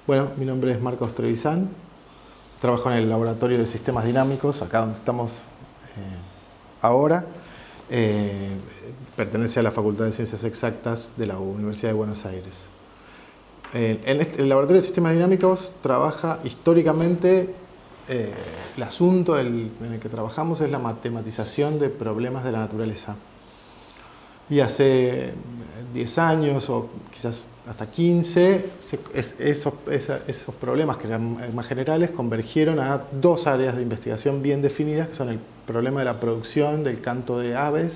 Bueno, mi nombre es Marcos Trevisan, trabajo en el Laboratorio de Sistemas Dinámicos, acá donde estamos ahora. Pertenece a la Facultad de Ciencias Exactas de la Universidad de Buenos Aires. El Laboratorio de Sistemas Dinámicos trabaja históricamente, el asunto en el que trabajamos es la matematización de problemas de la naturaleza. Y hace 10 años o quizás hasta 15, esos problemas que eran más generales convergieron a dos áreas de investigación bien definidas, que son el problema de la producción del canto de aves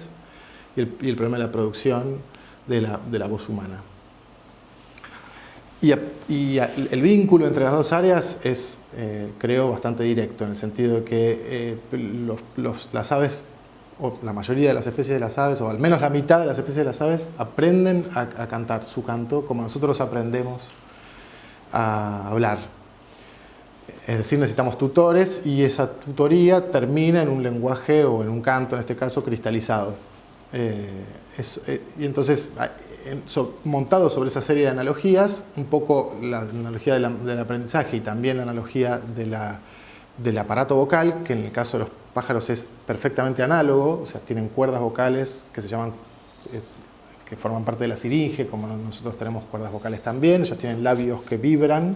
y el problema de la producción de la voz humana. Y el vínculo entre las dos áreas es, creo, bastante directo, en el sentido de que las aves, o la mayoría de las especies de las aves, o al menos la mitad de las especies de las aves, aprenden a cantar su canto como nosotros aprendemos a hablar. Es decir, necesitamos tutores y esa tutoría termina en un lenguaje o en un canto, en este caso, cristalizado. Y entonces, montado sobre esa serie de analogías, un poco la analogía del aprendizaje y también la analogía del aparato vocal, que en el caso de los pájaros es perfectamente análogo, o sea, tienen cuerdas vocales que se llaman, que forman parte de la siringe, como nosotros tenemos cuerdas vocales también. Ellos tienen labios que vibran,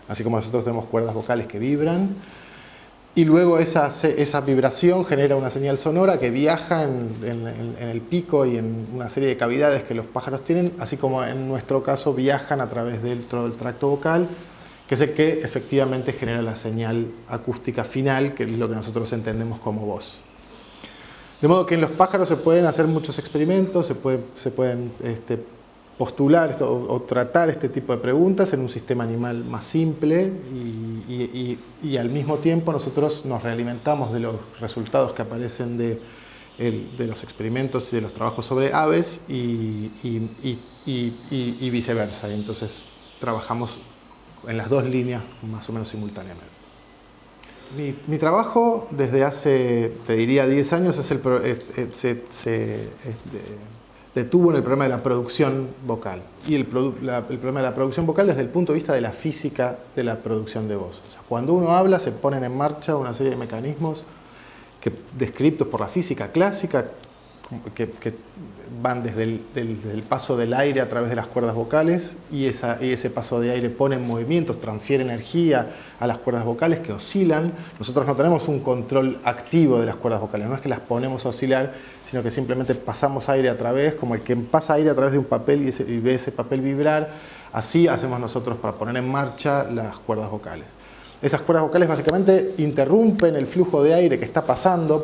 así como nosotros tenemos cuerdas vocales que vibran. Y luego esa vibración genera una señal sonora que viaja en el pico y en una serie de cavidades que los pájaros tienen, así como en nuestro caso viajan a través del tracto vocal, que es el que efectivamente genera la señal acústica final, que es lo que nosotros entendemos como voz. De modo que en los pájaros se pueden hacer muchos experimentos, se pueden postular o tratar este tipo de preguntas en un sistema animal más simple y al mismo tiempo nosotros nos realimentamos de los resultados que aparecen de los experimentos y de los trabajos sobre aves y viceversa. Y entonces trabajamos en las dos líneas más o menos simultáneamente. Mi trabajo desde hace, te diría, 10 años se detuvo en el problema de la producción vocal. Y el problema de la producción vocal desde el punto de vista de la física de la producción de voz. O sea, cuando uno habla se ponen en marcha una serie de mecanismos descritos por la física clásica, que van desde el paso del aire a través de las cuerdas vocales y ese paso de aire pone en movimiento, transfiere energía a las cuerdas vocales que oscilan. Nosotros no tenemos un control activo de las cuerdas vocales, no es que las ponemos a oscilar, sino que simplemente pasamos aire a través, como el que pasa aire a través de un papel y ve ese papel vibrar. Así hacemos nosotros para poner en marcha las cuerdas vocales. Esas cuerdas vocales básicamente interrumpen el flujo de aire que está pasando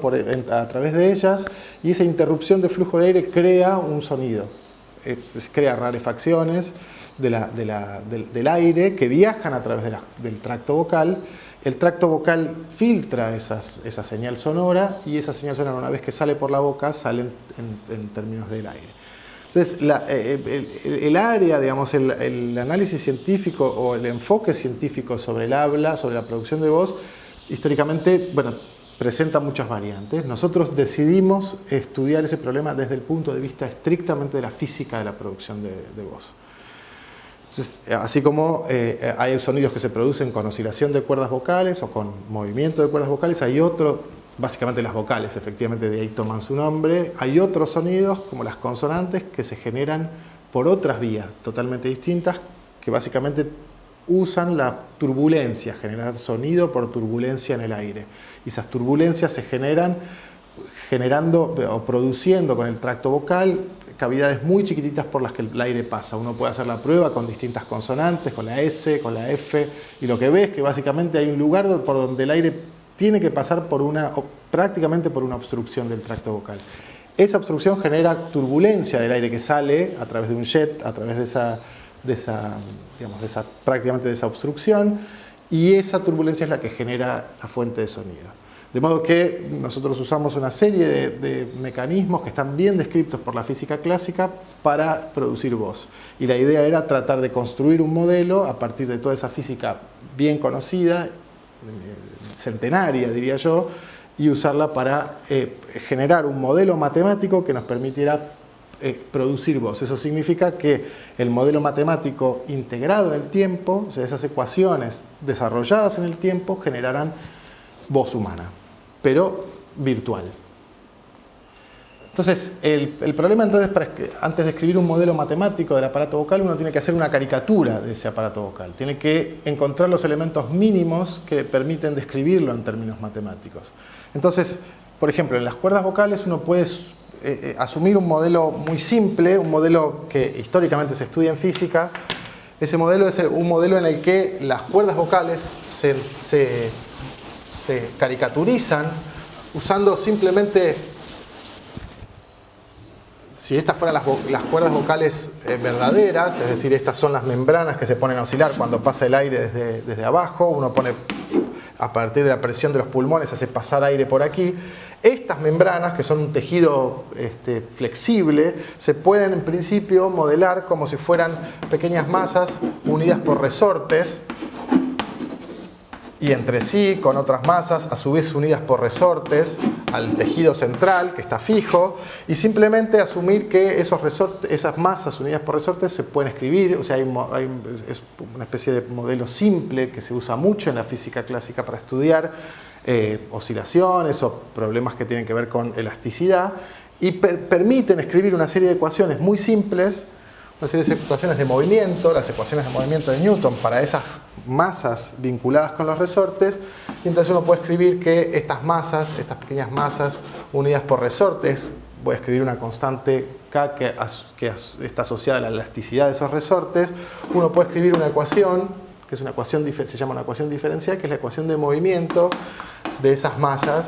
a través de ellas y esa interrupción de flujo de aire crea un sonido. Crea rarefacciones del aire que viajan a través del tracto vocal. El tracto vocal filtra esa señal sonora y esa señal sonora, una vez que sale por la boca, sale en términos del aire. Entonces, el área, digamos, el análisis científico o el enfoque científico sobre el habla, sobre la producción de voz, históricamente, bueno, presenta muchas variantes. Nosotros decidimos estudiar ese problema desde el punto de vista estrictamente de la física de la producción de voz. Entonces, así como hay sonidos que se producen con oscilación de cuerdas vocales o con movimiento de cuerdas vocales, hay básicamente las vocales, efectivamente de ahí toman su nombre. Hay otros sonidos, como las consonantes, que se generan por otras vías totalmente distintas, que básicamente usan la turbulencia, generar sonido por turbulencia en el aire. Y esas turbulencias se generan generando o produciendo con el tracto vocal cavidades muy chiquititas por las que el aire pasa. Uno puede hacer la prueba con distintas consonantes, con la S, con la F, y lo que ve es que básicamente hay un lugar por donde el aire tiene que pasar prácticamente por una obstrucción del tracto vocal. Esa obstrucción genera turbulencia del aire que sale a través de un jet, a través prácticamente de esa obstrucción, y esa turbulencia es la que genera la fuente de sonido. De modo que nosotros usamos una serie de mecanismos que están bien descritos por la física clásica para producir voz. Y la idea era tratar de construir un modelo a partir de toda esa física bien conocida, centenaria diría yo, y usarla para generar un modelo matemático que nos permitiera producir voz. Eso significa que el modelo matemático integrado en el tiempo, o sea, esas ecuaciones desarrolladas en el tiempo, generarán voz humana, pero virtual. Entonces, el problema entonces, antes de escribir un modelo matemático del aparato vocal, uno tiene que hacer una caricatura de ese aparato vocal. Tiene que encontrar los elementos mínimos que permiten describirlo en términos matemáticos. Entonces, por ejemplo, en las cuerdas vocales uno puede asumir un modelo muy simple, un modelo que históricamente se estudia en física. Ese modelo es un modelo en el que las cuerdas vocales se caricaturizan usando simplemente... Si estas fueran las cuerdas vocales verdaderas, es decir, estas son las membranas que se ponen a oscilar cuando pasa el aire desde abajo, uno pone, a partir de la presión de los pulmones, hace pasar aire por aquí. Estas membranas, que son un tejido flexible, se pueden en principio modelar como si fueran pequeñas masas unidas por resortes, y entre sí con otras masas, a su vez unidas por resortes, al tejido central que está fijo, y simplemente asumir que esas masas unidas por resortes se pueden escribir. O sea, es una especie de modelo simple que se usa mucho en la física clásica para estudiar oscilaciones o problemas que tienen que ver con elasticidad, y permiten escribir una serie de ecuaciones muy simples, una serie de ecuaciones de movimiento, las ecuaciones de movimiento de Newton para esas masas vinculadas con los resortes, y entonces uno puede escribir que estas masas, estas pequeñas masas unidas por resortes, voy a escribir una constante K que está asociada a la elasticidad de esos resortes. Uno puede escribir una ecuación, que es una ecuación, se llama una ecuación diferencial, que es la ecuación de movimiento de esas masas.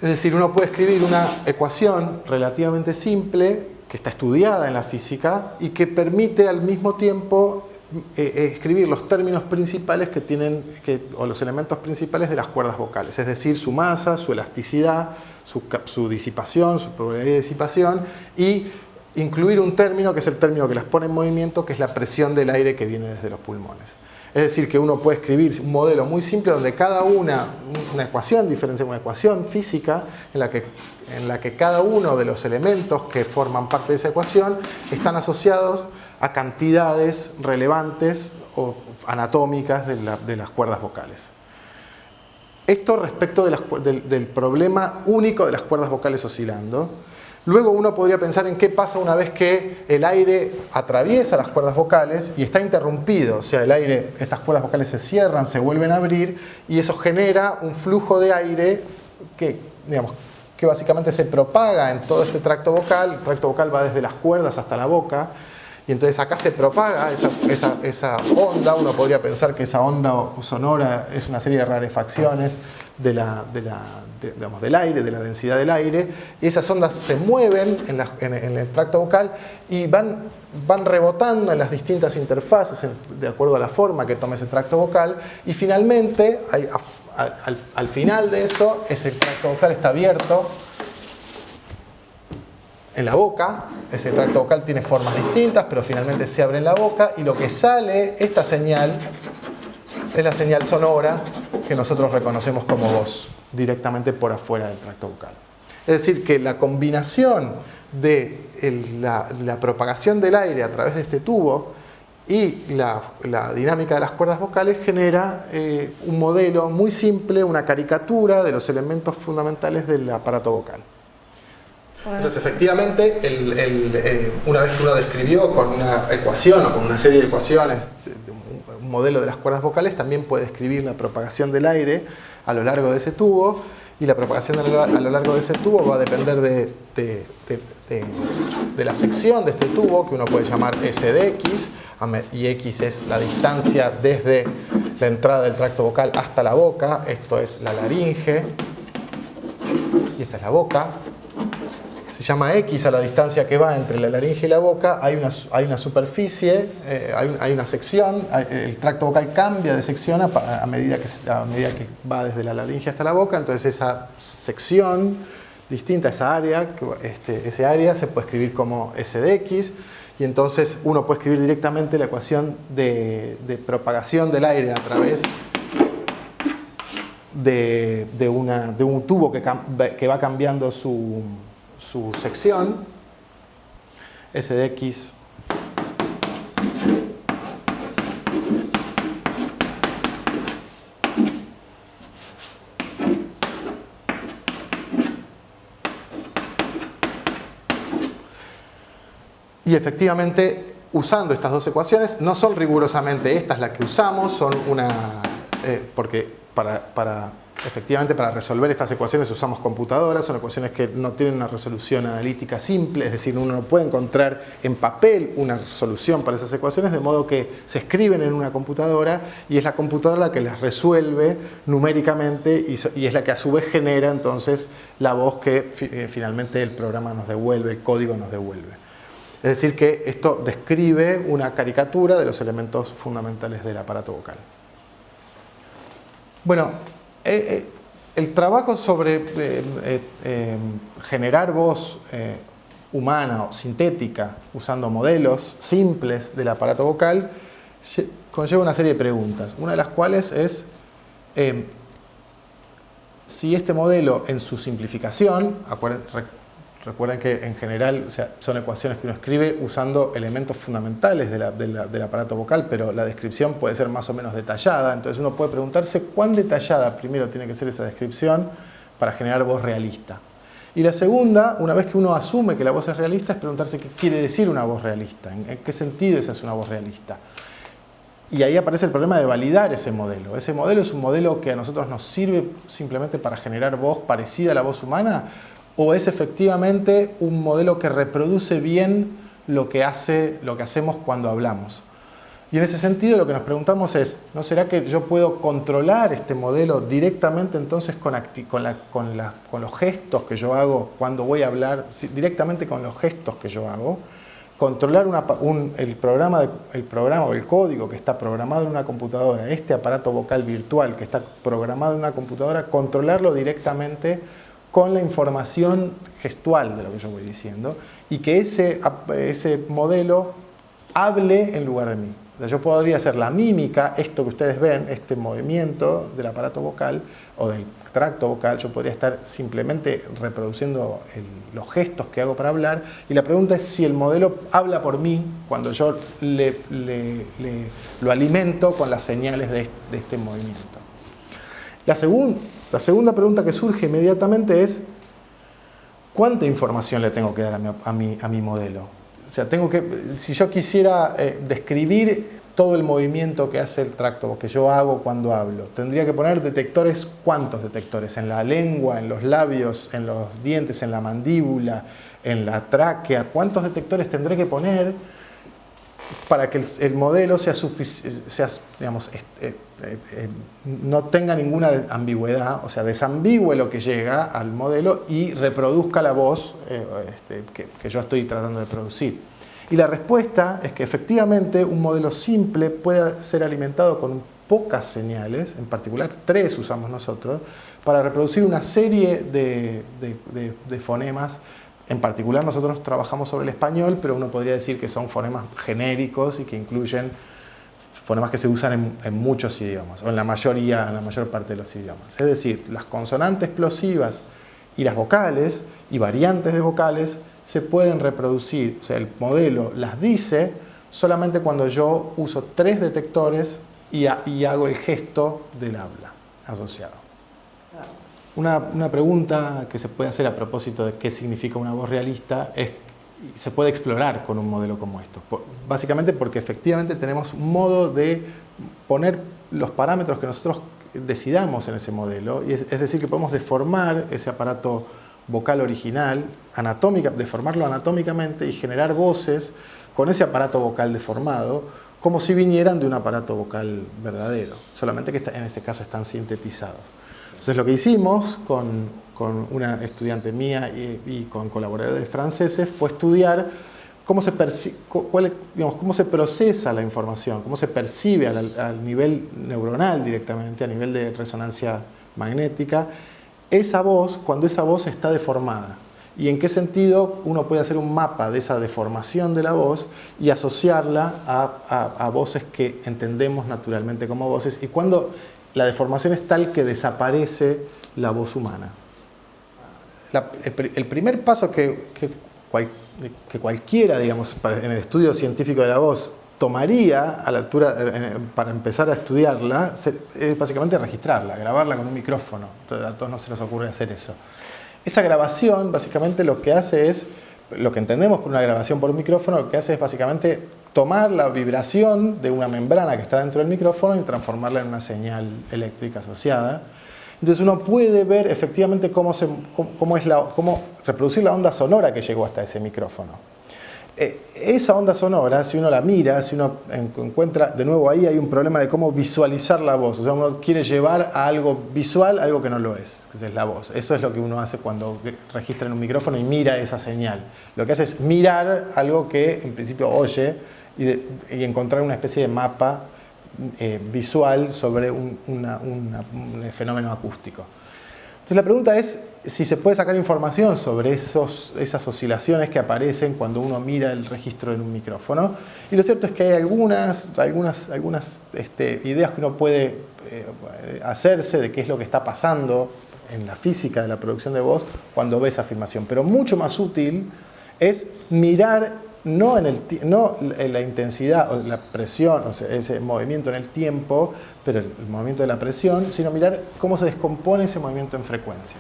Es decir, uno puede escribir una ecuación relativamente simple, que está estudiada en la física, y que permite al mismo tiempo escribir los términos principales o los elementos principales de las cuerdas vocales. Es decir, su masa, su elasticidad, su disipación, su probabilidad de disipación, y incluir un término que es el término que las pone en movimiento, que es la presión del aire que viene desde los pulmones. Es decir, que uno puede escribir un modelo muy simple donde cada una ecuación diferencial, una ecuación física en la que cada uno de los elementos que forman parte de esa ecuación están asociados a cantidades relevantes o anatómicas de las cuerdas vocales. Esto respecto del problema único de las cuerdas vocales oscilando. Luego uno podría pensar en qué pasa una vez que el aire atraviesa las cuerdas vocales y está interrumpido. O sea, estas cuerdas vocales se cierran, se vuelven a abrir, y eso genera un flujo de aire que básicamente se propaga en todo este tracto vocal. El tracto vocal va desde las cuerdas hasta la boca, y entonces acá se propaga esa onda. Uno podría pensar que esa onda sonora es una serie de rarefacciones del aire, de la densidad del aire, y esas ondas se mueven en el tracto vocal y van rebotando en las distintas interfaces de acuerdo a la forma que tome ese tracto vocal, y finalmente, al final de eso, ese tracto vocal está abierto en la boca. Ese tracto vocal tiene formas distintas, pero finalmente se abre en la boca, y lo que sale, esta señal, es la señal sonora que nosotros reconocemos como voz, directamente por afuera del tracto vocal. Es decir, que la combinación de la propagación del aire a través de este tubo y la dinámica de las cuerdas vocales genera un modelo muy simple, una caricatura de los elementos fundamentales del aparato vocal. Entonces, efectivamente, una vez que uno describió con una ecuación o con una serie de ecuaciones un modelo de las cuerdas vocales, también puede describir la propagación del aire a lo largo de ese tubo, y la propagación a lo largo de ese tubo va a depender de la sección de este tubo, que uno puede llamar S de X, y X es la distancia desde la entrada del tracto vocal hasta la boca. Esto es la laringe, y esta es la boca. Se llama X a la distancia que va entre la laringe y la boca. Hay una superficie, hay una sección, el tracto vocal cambia de sección a medida que va desde la laringe hasta la boca. Entonces esa sección distinta, esa área se puede escribir como S de X, y entonces uno puede escribir directamente la ecuación de propagación del aire a través de un tubo que va cambiando su sección, S de X y efectivamente, usando estas dos ecuaciones, no son rigurosamente estas las que usamos, son porque efectivamente para resolver estas ecuaciones usamos computadoras, son ecuaciones que no tienen una resolución analítica simple, es decir, uno no puede encontrar en papel una solución para esas ecuaciones, de modo que se escriben en una computadora y es la computadora la que las resuelve numéricamente y es la que a su vez genera entonces la voz que finalmente el programa nos devuelve, el código nos devuelve. Es decir, que esto describe una caricatura de los elementos fundamentales del aparato vocal. Bueno, el trabajo sobre generar voz humana o sintética usando modelos simples del aparato vocal conlleva una serie de preguntas. Una de las cuales es si este modelo en su simplificación, recuerden que en general, o sea, son ecuaciones que uno escribe usando elementos fundamentales del aparato vocal, pero la descripción puede ser más o menos detallada. Entonces uno puede preguntarse cuán detallada primero tiene que ser esa descripción para generar voz realista. Y la segunda, una vez que uno asume que la voz es realista, es preguntarse qué quiere decir una voz realista, en qué sentido esa es una voz realista. Y ahí aparece el problema de validar ese modelo. ¿Ese modelo es un modelo que a nosotros nos sirve simplemente para generar voz parecida a la voz humana? ¿O es efectivamente un modelo que reproduce bien lo que hacemos cuando hablamos? Y en ese sentido lo que nos preguntamos es, ¿no será que yo puedo controlar este modelo directamente entonces con los gestos que yo hago cuando voy a hablar, directamente con los gestos que yo hago? Controlar el programa o el código que está programado en una computadora, este aparato vocal virtual que está programado en una computadora, controlarlo directamente con la información gestual de lo que yo voy diciendo y que ese modelo hable en lugar de mí. O sea, yo podría hacer la mímica, esto que ustedes ven, este movimiento del aparato vocal o del tracto vocal, yo podría estar simplemente reproduciendo los gestos que hago para hablar y la pregunta es si el modelo habla por mí cuando yo lo alimento con las señales de este movimiento. La segunda pregunta que surge inmediatamente es ¿cuánta información le tengo que dar a mi modelo? O sea, si yo quisiera describir todo el movimiento que hace el tracto, que yo hago cuando hablo, tendría que poner detectores, ¿cuántos detectores? En la lengua, en los labios, en los dientes, en la mandíbula, en la tráquea. ¿Cuántos detectores tendré que poner para que el modelo no tenga ninguna ambigüedad, o sea, desambigüe lo que llega al modelo y reproduzca la voz que yo estoy tratando de producir? Y la respuesta es que efectivamente un modelo simple puede ser alimentado con pocas señales, en particular 3 usamos nosotros, para reproducir una serie de fonemas. En particular nosotros trabajamos sobre el español, pero uno podría decir que son fonemas genéricos y que incluyen fonemas que se usan en muchos idiomas, o en la mayor parte de los idiomas. Es decir, las consonantes plosivas y las vocales y variantes de vocales se pueden reproducir, o sea, el modelo las dice solamente cuando yo uso 3 detectores y hago el gesto del habla asociado. Una pregunta que se puede hacer a propósito de qué significa una voz realista es, se puede explorar con un modelo como esto. Básicamente porque efectivamente tenemos un modo de poner los parámetros que nosotros decidamos en ese modelo, y es decir, que podemos deformar ese aparato vocal original, deformarlo anatómicamente y generar voces con ese aparato vocal deformado, como si vinieran de un aparato vocal verdadero, solamente que en este caso están sintetizados. Entonces lo que hicimos con una estudiante mía y con colaboradores franceses fue estudiar cómo se procesa la información, cómo se percibe al nivel neuronal directamente, a nivel de resonancia magnética, esa voz cuando esa voz está deformada. Y en qué sentido uno puede hacer un mapa de esa deformación de la voz y asociarla a voces que entendemos naturalmente como voces. Y cuando la deformación es tal que desaparece la voz humana. El primer paso que cualquiera, digamos, en el estudio científico de la voz tomaría a la altura para empezar a estudiarla es básicamente registrarla, grabarla con un micrófono. A todos no se les ocurre hacer eso. Esa grabación básicamente lo que hace es, lo que entendemos por una grabación por un micrófono, lo que hace es básicamente tomar la vibración de una membrana que está dentro del micrófono y transformarla en una señal eléctrica asociada. Entonces uno puede ver efectivamente cómo reproducir la onda sonora que llegó hasta ese micrófono. Esa onda sonora, si uno la mira, si uno encuentra, de nuevo ahí hay un problema de cómo visualizar la voz. O sea, uno quiere llevar a algo visual algo que no lo es, que es la voz. Eso es lo que uno hace cuando registra en un micrófono y mira esa señal. Lo que hace es mirar algo que en principio oye y encontrar una especie de mapa visual sobre un fenómeno acústico. Entonces la pregunta es si se puede sacar información sobre esas oscilaciones que aparecen cuando uno mira el registro en un micrófono. Y lo cierto es que hay algunas ideas que uno puede hacerse de qué es lo que está pasando en la física de la producción de voz cuando ve esa afirmación. Pero mucho más útil es mirar no en la intensidad o la presión, o sea, ese movimiento en el tiempo, pero el movimiento de la presión, sino mirar cómo se descompone ese movimiento en frecuencias.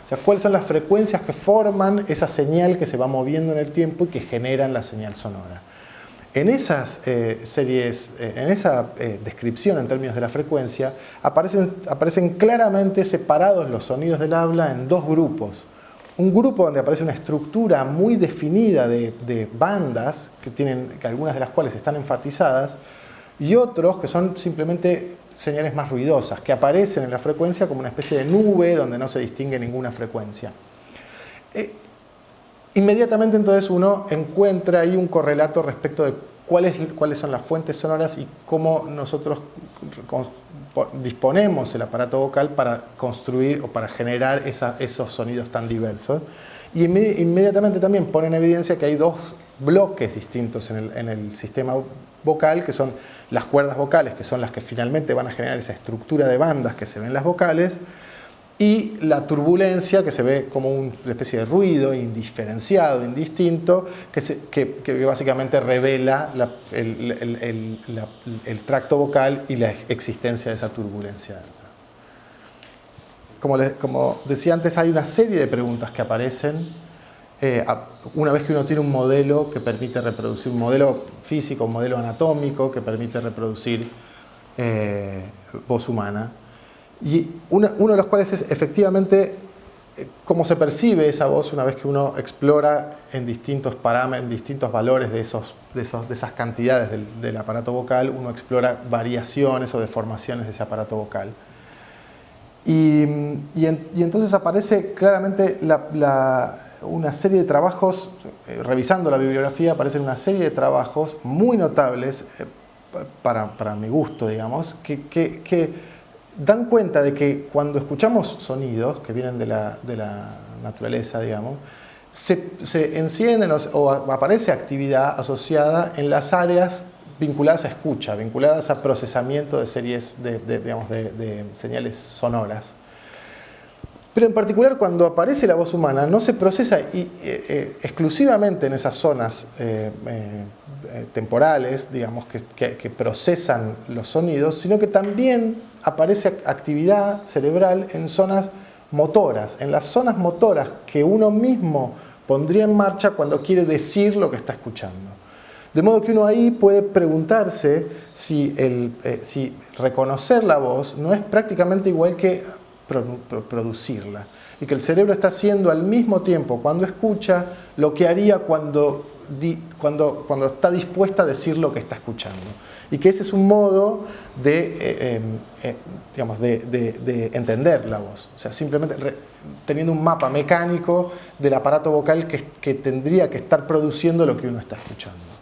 O sea, cuáles son las frecuencias que forman esa señal que se va moviendo en el tiempo y que generan la señal sonora. En esas en esa descripción en términos de la frecuencia, aparecen claramente separados los sonidos del habla en dos grupos. Un grupo donde aparece una estructura muy definida de bandas, que algunas de las cuales están enfatizadas, y otros que son simplemente señales más ruidosas, que aparecen en la frecuencia como una especie de nube donde no se distingue ninguna frecuencia. Inmediatamente entonces uno encuentra ahí un correlato respecto de cuáles son las fuentes sonoras y cómo nosotros disponemos el aparato vocal para construir o para generar esos sonidos tan diversos. Y inmediatamente también pone en evidencia que hay dos bloques distintos en el sistema vocal, que son las cuerdas vocales, que son las que finalmente van a generar esa estructura de bandas que se ven en las vocales, y la turbulencia, que se ve como una especie de ruido indiferenciado, indistinto, que básicamente revela el tracto vocal y la existencia de esa turbulencia. Como decía antes, hay una serie de preguntas que aparecen una vez que uno tiene un modelo que permite reproducir, un modelo físico, un modelo anatómico que permite reproducir voz humana. Y uno de los cuales es efectivamente cómo se percibe esa voz una vez que uno explora en distintos parámetros, en distintos valores de esas cantidades del aparato vocal, uno explora variaciones o deformaciones de ese aparato vocal. Y entonces aparece claramente una serie de trabajos, revisando la bibliografía, aparecen una serie de trabajos muy notables, para mi gusto, digamos, que dan cuenta de que cuando escuchamos sonidos que vienen de la naturaleza, digamos, se encienden o aparece actividad asociada en las áreas vinculadas a escucha, vinculadas a procesamiento de series de señales sonoras. Pero en particular cuando aparece la voz humana no se procesa exclusivamente en esas zonas temporales, digamos, que procesan los sonidos, sino que también aparece actividad cerebral en zonas motoras, en las zonas motoras que uno mismo pondría en marcha cuando quiere decir lo que está escuchando. De modo que uno ahí puede preguntarse si reconocer la voz no es prácticamente igual que producirla, y que el cerebro está haciendo al mismo tiempo cuando escucha lo que haría cuando está dispuesta a decir lo que está escuchando, y que ese es un modo de entender la voz, o sea, simplemente teniendo un mapa mecánico del aparato vocal que tendría que estar produciendo lo que uno está escuchando.